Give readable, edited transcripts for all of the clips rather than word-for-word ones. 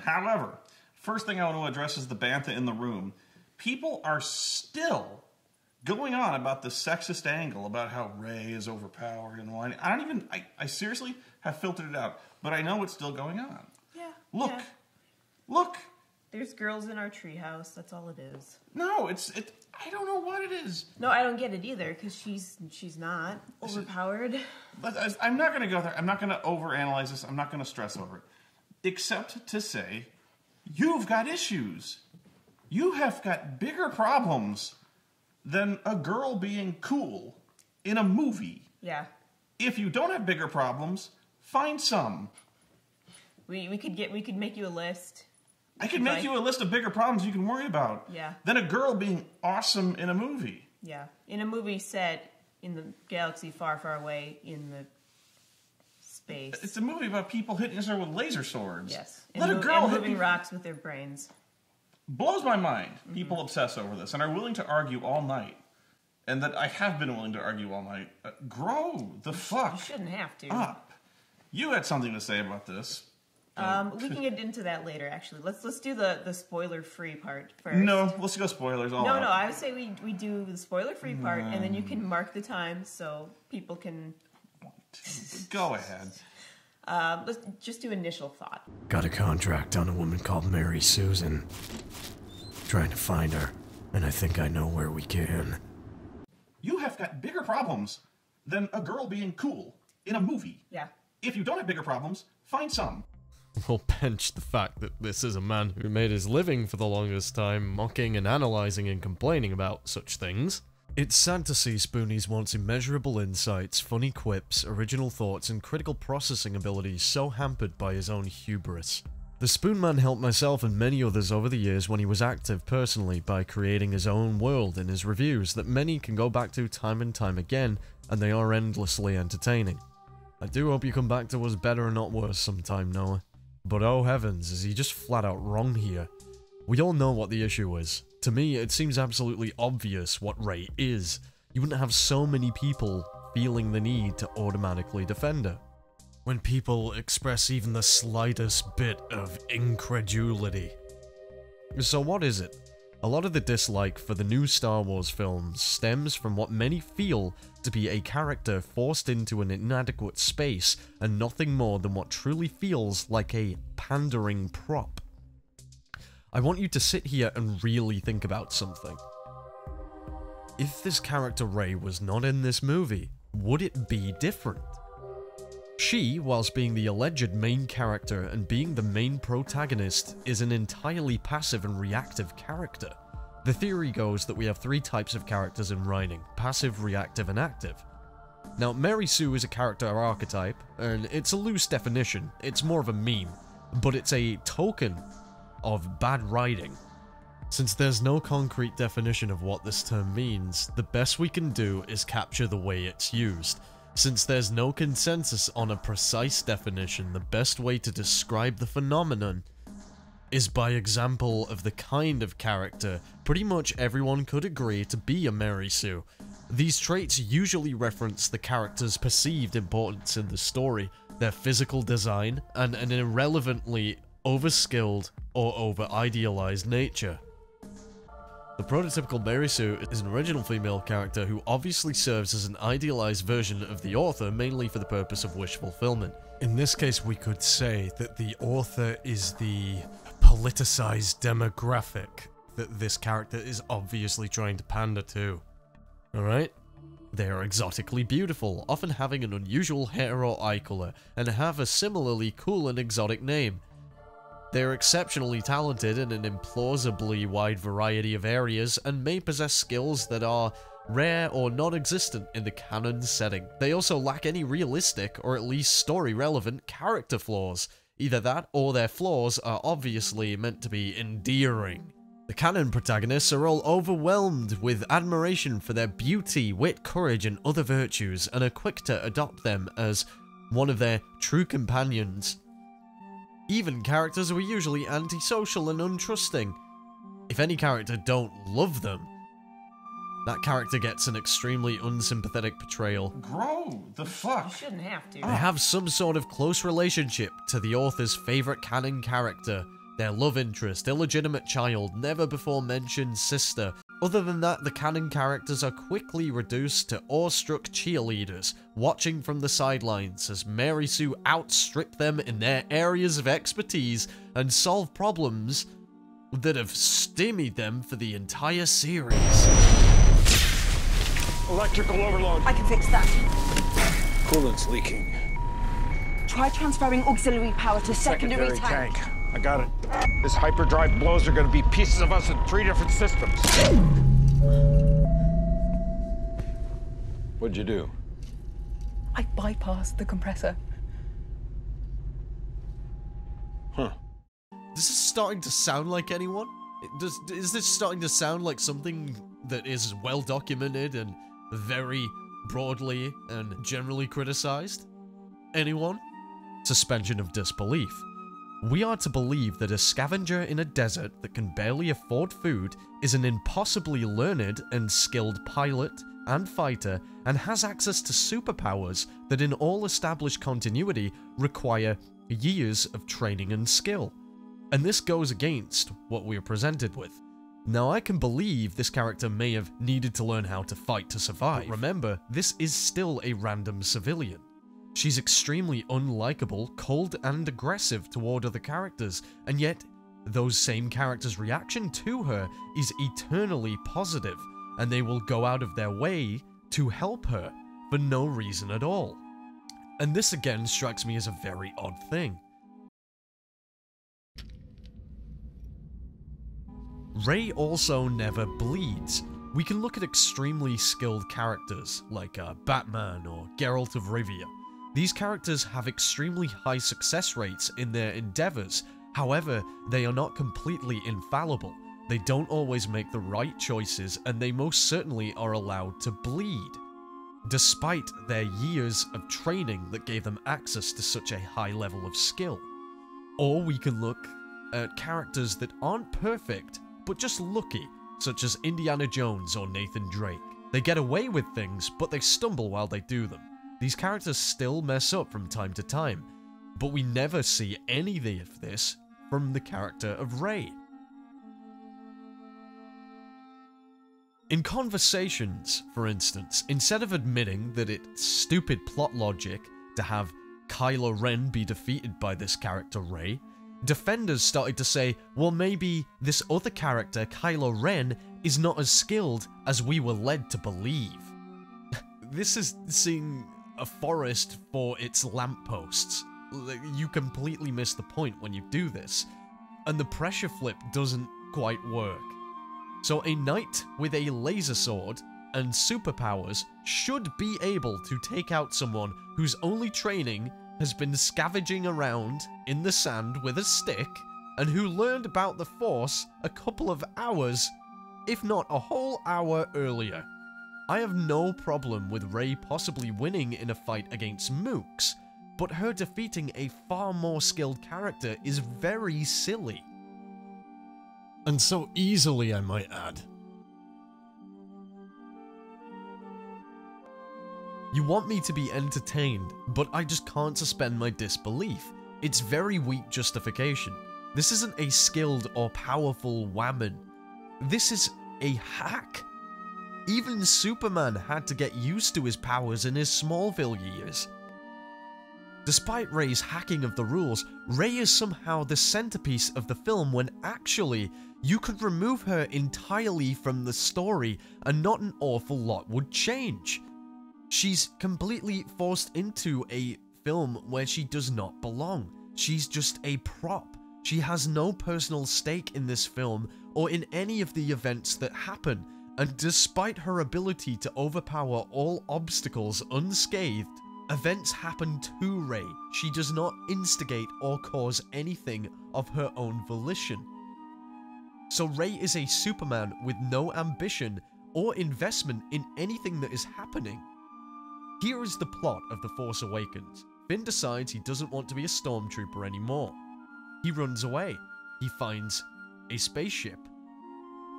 However, first thing I want to address is the bantha in the room. People are still going on about the sexist angle about how REY is overpowered and whiny. I seriously have filtered it out, but I know it's still going on. Yeah. Look. Yeah. Look. There's girls in our treehouse. That's all it is. No, I don't know what it is. No, I don't get it either, because she's not overpowered. But I'm not going to go there. I'm not going to overanalyze this. I'm not going to stress over it. Except to say, you've got issues. You have got bigger problems than a girl being cool in a movie. Yeah. If you don't have bigger problems, find some. We could make you a list. I could make you a list of bigger problems you can worry about. Yeah. Than a girl being awesome in a movie. Yeah. In a movie set in the galaxy far, far away in the space. It's a movie about people hitting each other with laser swords. Yes. Let a girl and hit moving rocks with their brains. Blows my mind. People obsess over this and are willing to argue all night. And that I have been willing to argue all night. Grow the fuck You shouldn't have to. up. You had something to say about this. We can get into that later, actually. Let's do the spoiler-free part first. No, let's go spoilers all out. No, I would say we do the spoiler-free part, and then you can mark the time so people can... Go ahead. Let's just do initial thought. Got a contract on a woman called Mary Susan. Trying to find her, and I think I know where we can. You have got bigger problems than a girl being cool in a movie. Yeah. If you don't have bigger problems, find some. We'll bench the fact that this is a man who made his living for the longest time mocking and analysing and complaining about such things. It's sad to see Spoony's once immeasurable insights, funny quips, original thoughts, and critical processing abilities so hampered by his own hubris. The Spoon Man helped myself and many others over the years when he was active personally by creating his own world in his reviews that many can go back to time and time again, and they are endlessly entertaining. I do hope you come back to us better and not worse sometime, Noah. But oh heavens, is he just flat out wrong here? We all know what the issue is. To me, it seems absolutely obvious what REY is. You wouldn't have so many people feeling the need to automatically defend her. When people express even the slightest bit of incredulity. So what is it? A lot of the dislike for the new Star Wars films stems from what many feel to be a character forced into an inadequate space and nothing more than what truly feels like a pandering prop. I want you to sit here and really think about something. If this character REY was not in this movie, would it be different? She, whilst being the alleged main character and being the main protagonist, is an entirely passive and reactive character. The theory goes that we have three types of characters in writing: passive, reactive, and active. Now, Mary Sue is a character archetype, and it's a loose definition, it's more of a meme, but it's a token of bad writing. Since there's no concrete definition of what this term means, the best we can do is capture the way it's used. Since there's no consensus on a precise definition, the best way to describe the phenomenon is by example of the kind of character pretty much everyone could agree to be a Mary Sue. These traits usually reference the character's perceived importance in the story, their physical design, and an irrelevantly overskilled or over-idealized nature. The prototypical Mary Sue is an original female character who obviously serves as an idealized version of the author mainly for the purpose of wish fulfillment. In this case, we could say that the author is the politicized demographic that this character is obviously trying to pander to. Alright? They are exotically beautiful, often having an unusual hair or eye color, and have a similarly cool and exotic name. They are exceptionally talented in an implausibly wide variety of areas and may possess skills that are rare or non-existent in the canon setting. They also lack any realistic, or at least story-relevant, character flaws. Either that, or their flaws are obviously meant to be endearing. The canon protagonists are all overwhelmed with admiration for their beauty, wit, courage, and other virtues, and are quick to adopt them as one of their true companions. Even characters who are usually antisocial and untrusting. If any character don't love them, that character gets an extremely unsympathetic portrayal. Grow the fuck. You shouldn't have to. They have some sort of close relationship to the author's favorite canon character, Their love interest, illegitimate child, never before mentioned sister. Other than that, the canon characters are quickly reduced to awestruck cheerleaders, watching from the sidelines as Mary Sue outstrip them in their areas of expertise and solve problems that have stymied them for the entire series. Electrical overload. I can fix that. Coolant's leaking. Try transferring auxiliary power to secondary tank. I got it. This hyperdrive blows are going to be pieces of us in 3 different systems. What'd you do? I bypassed the compressor. Huh. This is starting to sound like anyone? Is this starting to sound like something that is well documented and very broadly and generally criticized? Anyone? Suspension of disbelief. We are to believe that a scavenger in a desert that can barely afford food is an impossibly learned and skilled pilot and fighter and has access to superpowers that in all established continuity require years of training and skill. And this goes against what we are presented with. Now, I can believe this character may have needed to learn how to fight to survive. But remember, this is still a random civilian. She's extremely unlikable, cold and aggressive toward other characters, and yet those same characters' reaction to her is eternally positive, and they will go out of their way to help her for no reason at all. And this again strikes me as a very odd thing. REY also never bleeds. We can look at extremely skilled characters like Batman or Geralt of Rivia. These characters have extremely high success rates in their endeavors, however, they are not completely infallible. They don't always make the right choices, and they most certainly are allowed to bleed, despite their years of training that gave them access to such a high level of skill. Or we can look at characters that aren't perfect, but just lucky, such as Indiana Jones or Nathan Drake. They get away with things, but they stumble while they do them. These characters still mess up from time to time, but we never see any of this from the character of REY. In Conversations, for instance, instead of admitting that it's stupid plot logic to have Kylo Ren be defeated by this character REY, defenders started to say, well, maybe this other character, Kylo Ren, is not as skilled as we were led to believe. This is seeing a forest for its lampposts. You completely miss the point when you do this, and the pressure flip doesn't quite work. So a knight with a laser sword and superpowers should be able to take out someone whose only training has been scavenging around in the sand with a stick, and who learned about the Force a couple of hours, if not a whole hour earlier. I have no problem with REY possibly winning in a fight against mooks, but her defeating a far more skilled character is very silly. And so easily, I might add. You want me to be entertained, but I just can't suspend my disbelief. It's very weak justification. This isn't a skilled or powerful woman. This is a hack. Even Superman had to get used to his powers in his Smallville years. Despite REY's hacking of the rules, REY is somehow the centerpiece of the film when actually, you could remove her entirely from the story and not an awful lot would change. She's completely forced into a film where she does not belong. She's just a prop. She has no personal stake in this film or in any of the events that happen, and despite her ability to overpower all obstacles unscathed, events happen to REY. She does not instigate or cause anything of her own volition. So REY is a Superman with no ambition or investment in anything that is happening. Here is the plot of The Force Awakens. Finn decides he doesn't want to be a stormtrooper anymore. He runs away. He finds a spaceship.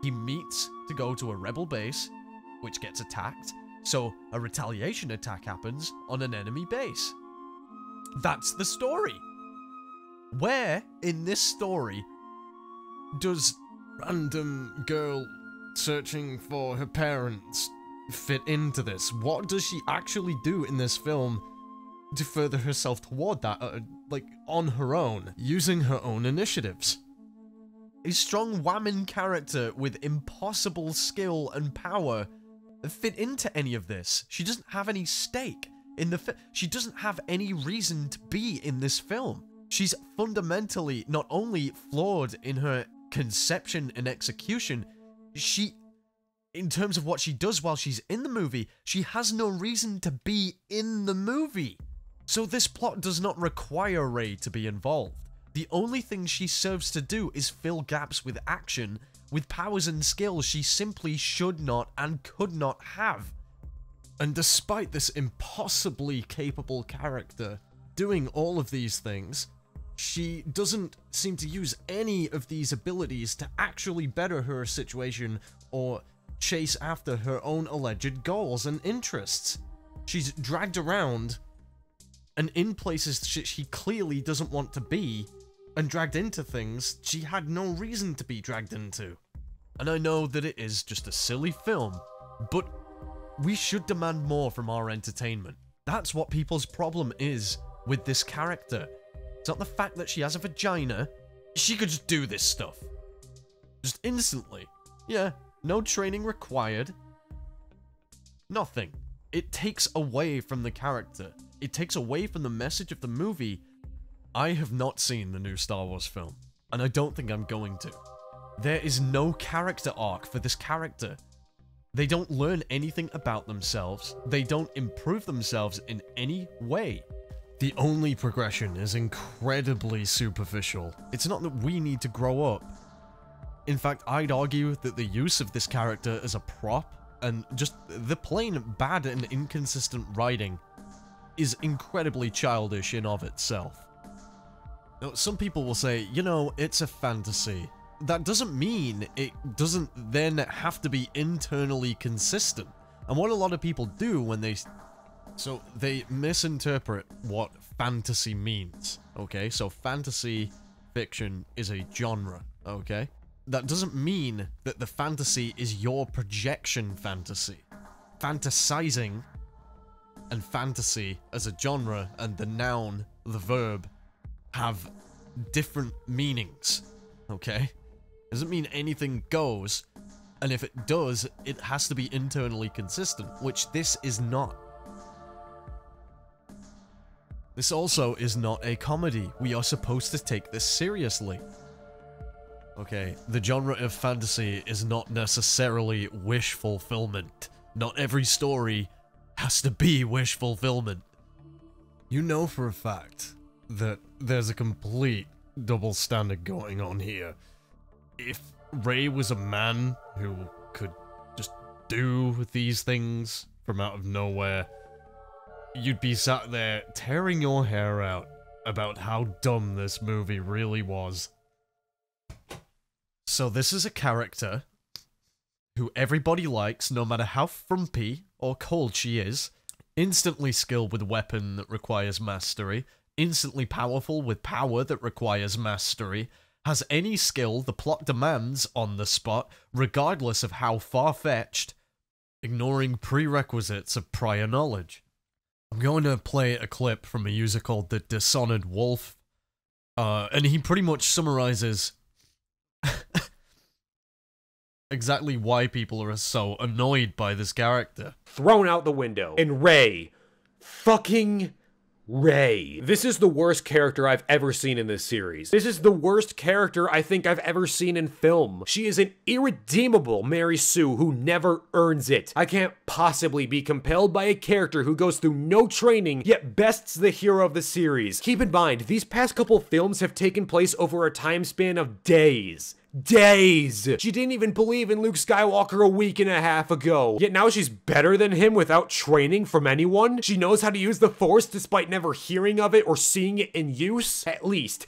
He meets to go to a rebel base, which gets attacked, so a retaliation attack happens on an enemy base. That's the story. Where in this story does random girl searching for her parents fit into this? What does she actually do in this film to further herself toward that, like, on her own, using her own initiatives? A strong woman character with impossible skill and power fit into any of this. She doesn't have any stake in the she doesn't have any reason to be in this film. She's fundamentally not only flawed in her conception and execution, in terms of what she does while she's in the movie, she has no reason to be in the movie. So this plot does not require Rey to be involved. The only thing she serves to do is fill gaps with action, with powers and skills she simply should not and could not have. And despite this impossibly capable character doing all of these things, she doesn't seem to use any of these abilities to actually better her situation or chase after her own alleged goals and interests. She's dragged around and in places she clearly doesn't want to be, and dragged into things she had no reason to be dragged into. And I know that it is just a silly film, but we should demand more from our entertainment. That's what people's problem is with this character. It's not the fact that she has a vagina. She could just do this stuff. Just instantly. Yeah, no training required. Nothing. It takes away from the character. It takes away from the message of the movie. I have not seen the new Star Wars film, and I don't think I'm going to. There is no character arc for this character. They don't learn anything about themselves. They don't improve themselves in any way. The only progression is incredibly superficial. It's not that we need to grow up. In fact, I'd argue that the use of this character as a prop and just the plain bad and inconsistent writing is incredibly childish in of itself. Now, some people will say, you know, it's a fantasy. That doesn't mean it doesn't then have to be internally consistent. And what a lot of people do when they misinterpret what fantasy means, okay? So fantasy fiction is a genre, okay? That doesn't mean that the fantasy is your projection fantasy. Fantasizing and fantasy as a genre and the noun, the verb, have different meanings, okay? Doesn't mean anything goes, and if it does, it has to be internally consistent, which this is not. This also is not a comedy. We are supposed to take this seriously. Okay, the genre of fantasy is not necessarily wish fulfillment. Not every story has to be wish fulfillment. You know for a fact that there's a complete double standard going on here. If Rey was a man who could just do these things from out of nowhere, you'd be sat there tearing your hair out about how dumb this movie really was. So this is a character who everybody likes, no matter how frumpy or cold she is, instantly skilled with a weapon that requires mastery, instantly powerful with power that requires mastery, has any skill the plot demands on the spot, regardless of how far-fetched, ignoring prerequisites of prior knowledge. I'm going to play a clip from a user called the Dishonoured Wolf, and he pretty much summarizes exactly why people are so annoyed by this character. Thrown out the window. And Rey. Fucking Rey. This is the worst character I've ever seen in this series. This is the worst character I think I've ever seen in film. She is an irredeemable Mary Sue who never earns it. I can't possibly be compelled by a character who goes through no training, yet bests the hero of the series. Keep in mind, these past couple films have taken place over a time span of days. Days! She didn't even believe in Luke Skywalker a week and a half ago. Yet now she's better than him without training from anyone? She knows how to use the Force despite never hearing of it or seeing it in use? At least,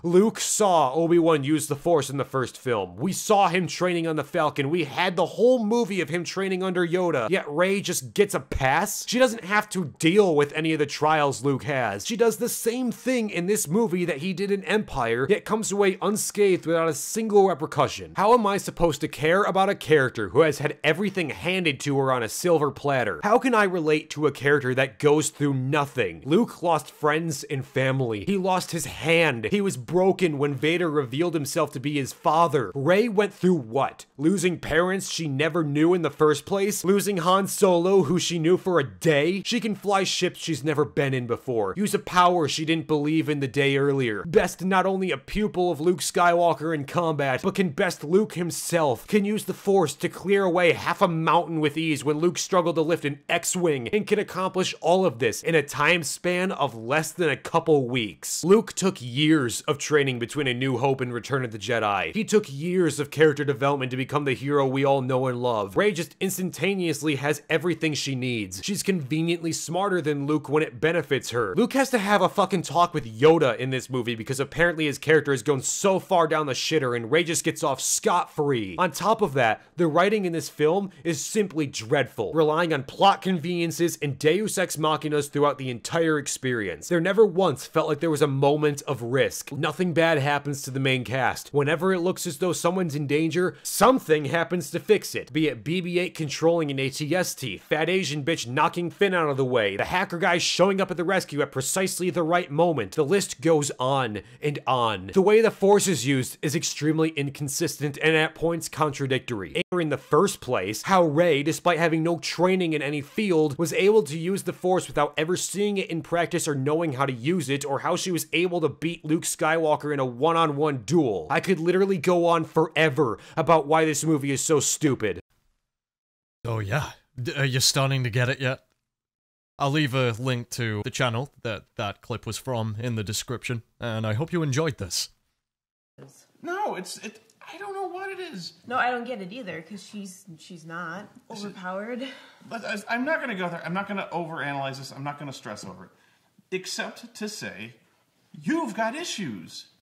Luke saw Obi-Wan use the Force in the first film. We saw him training on the Falcon. We had the whole movie of him training under Yoda. Yet Rey just gets a pass? She doesn't have to deal with any of the trials Luke has. She does the same thing in this movie that he did in Empire, yet comes away unscathed without a single repercussion. How am I supposed to care about a character who has had everything handed to her on a silver platter? How can I relate to a character that goes through nothing? Luke lost friends and family. He lost his hand. He was broken when Vader revealed himself to be his father. Rey went through what? Losing parents she never knew in the first place? Losing Han Solo, who she knew for a day? She can fly ships she's never been in before. Use a power she didn't believe in the day earlier. Best not only a pupil of Luke Skywalker in combat, but can best Luke himself. Can use the Force to clear away half a mountain with ease when Luke struggled to lift an X-Wing, and can accomplish all of this in a time span of less than a couple weeks. Luke took years of training between A New Hope and Return of the Jedi. He took years of character development to become the hero we all know and love. Rey just instantaneously has everything she needs. She's conveniently smarter than Luke when it benefits her. Luke has to have a fucking talk with Yoda in this movie because apparently his character has gone so far down the shitter and Rey just gets off scot-free. On top of that, the writing in this film is simply dreadful, relying on plot conveniences and deus ex machinas throughout the entire experience. There never once felt like there was a moment of risk. Nothing bad happens to the main cast. Whenever it looks as though someone's in danger, something happens to fix it. Be it BB-8 controlling an ATST, fat Asian bitch knocking Finn out of the way, the hacker guy showing up at the rescue at precisely the right moment. The list goes on and on. The way the Force is used is extremely inconsistent and at points contradictory. In the first place, how Rey, despite having no training in any field, was able to use the Force without ever seeing it in practice or knowing how to use it, or how she was able to beat Luke Skywalker in a one-on-one duel. I could literally go on forever about why this movie is so stupid. Oh yeah, are you starting to get it yet? I'll leave a link to the channel that clip was from in the description, and I hope you enjoyed this. No, I don't know what it is. No, I don't get it either, because she's not overpowered. But I'm not going to go there. I'm not going to overanalyze this. I'm not going to stress over it. Except to say, you've got issues.